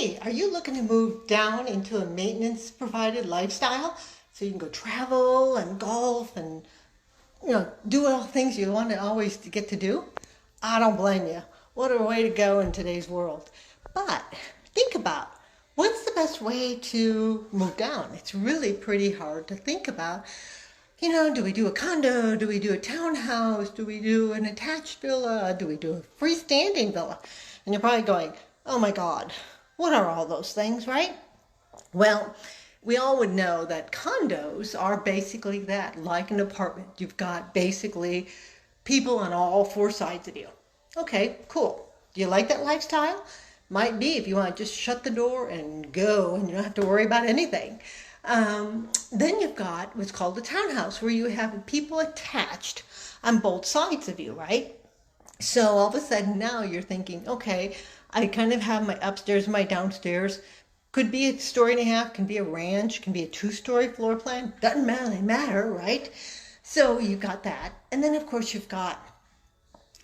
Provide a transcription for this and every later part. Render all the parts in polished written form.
Hey, are you looking to move down into a maintenance provided lifestyle so you can go travel and golf and do all the things you want to always to get to do? I don't blame you. What a way to go in today's world. But think about what's the best way to move down? It's really pretty hard to think about. Do we do a condo? Do we do a townhouse? Do we do an attached villa? Do we do a freestanding villa? And you're probably going, oh my God, what are all those things, right? Well, we all would know that condos are basically that, like an apartment. You've got basically people on all four sides of you. Okay, cool. Do you like that lifestyle? Might be if you want to just shut the door and go and you don't have to worry about anything. Then you've got what's called a townhouse, where you have people attached on both sides of you, right? So all of a sudden now you're thinking, okay, I kind of have my upstairs and my downstairs. Could be a story and a half, can be a ranch, can be a 2-story floor plan. Doesn't really matter, right? So you've got that. And then of course you've got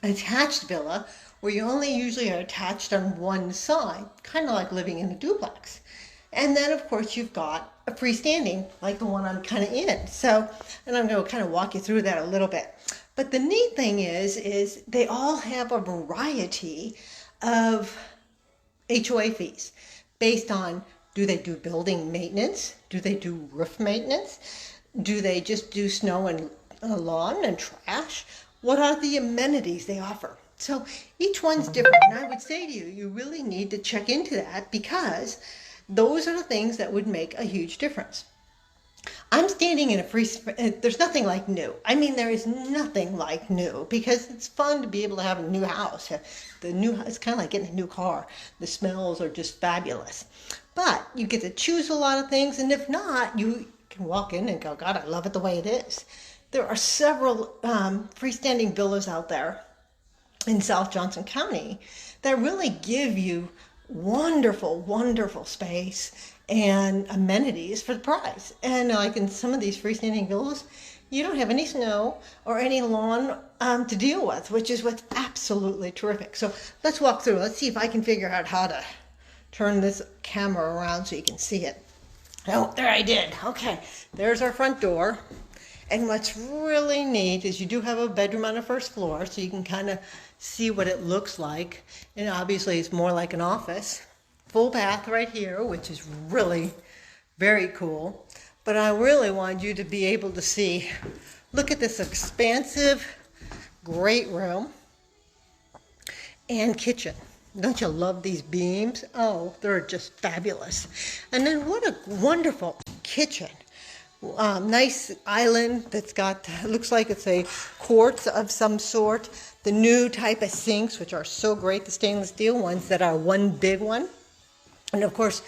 an attached villa, where you only usually are attached on one side, kind of like living in a duplex. And then of course you've got a freestanding, like the one I'm kind of in. So, and I'm going to kind of walk you through that a little bit. But the neat thing is they all have a variety of HOA fees based on, do they do building maintenance? Do they do roof maintenance? Do they just do snow and lawn and trash? What are the amenities they offer? So each one's different. And I would say to you, you really need to check into that, because those are the things that would make a huge difference. I'm standing in there's nothing like new. I mean, there is nothing like new, because it's fun to be able to have a new house. It's kind of like getting a new car. The smells are just fabulous. But you get to choose a lot of things, and if not, you can walk in and go, God, I love it the way it is. There are several freestanding villas out there in South Johnson County that really give you wonderful, wonderful space and amenities for the price. And like in some of these freestanding villas, you don't have any snow or any lawn to deal with, which is what's absolutely terrific. So let's walk through. Let's see if I can figure out how to turn this camera around so you can see it. Oh, there I did. Okay, there's our front door. And what's really neat is you do have a bedroom on the first floor, so you can kind of see what it looks like. And obviously it's more like an office. Full bath right here, which is really very cool. But I really want you to be able to see, look at this expansive, great room and kitchen. Don't you love these beams? Oh, they're just fabulous. And then what a wonderful kitchen. Nice island that's got, looks like it's a quartz of some sort. The new type of sinks, which are so great, the stainless steel ones that are one big one. And of course,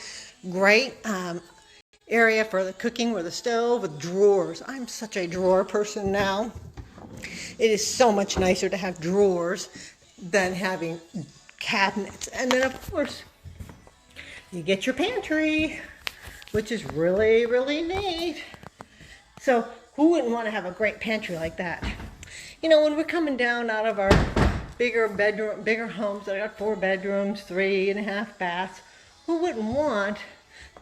great area for the cooking with a stove with drawers. I'm such a drawer person now. It is so much nicer to have drawers than having cabinets. And then of course, you get your pantry, which is really, really neat. So who wouldn't want to have a great pantry like that? When we're coming down out of our bigger homes that got 4 bedrooms, 3.5 baths, who wouldn't want,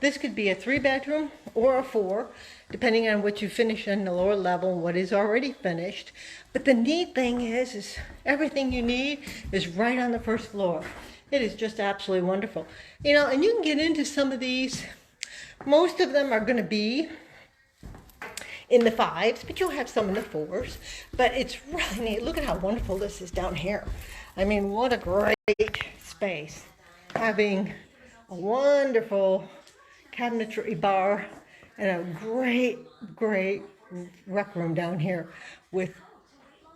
this could be a 3-bedroom or a 4, depending on what you finish in the lower level, what is already finished. But the neat thing is everything you need is right on the first floor. It is just absolutely wonderful. And you can get into some of these. Most of them are going to be in the 5s, but you'll have some in the 4s. But it's really neat. Look at how wonderful this is down here. I mean, what a great space. Having a wonderful cabinetry bar and a great, great rec room down here with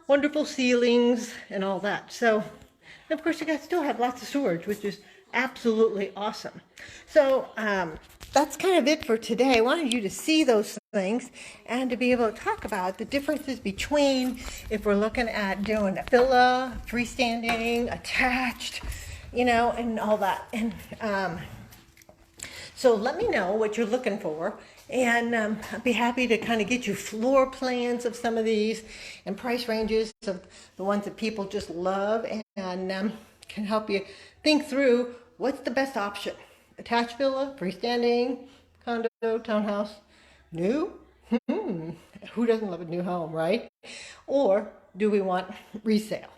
wonderful ceilings and all that. So, and of course, you guys still have lots of storage, which is absolutely awesome. So that's kind of it for today. I wanted you to see those things and to be able to talk about the differences between if we're looking at doing a villa, freestanding, attached, and all that. And so let me know what you're looking for, and I'd be happy to kind of get you floor plans of some of these and price ranges of the ones that people just love, and can help you think through what's the best option. attached villa, freestanding, condo, townhouse, new? Who doesn't love a new home, right? Or do we want resale?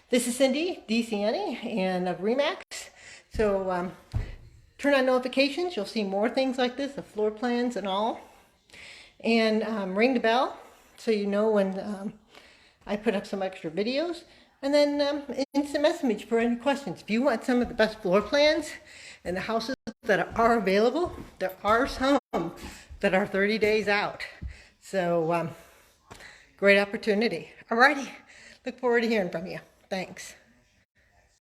This is Cindy, DCNE, and of Remax. So turn on notifications. You'll see more things like this, the floor plans and all. And ring the bell so you know when I put up some extra videos. And then instant message for any questions. If you want some of the best floor plans and the houses that are available, there are some that are 30 days out. So great opportunity. Alrighty, look forward to hearing from you. Thanks.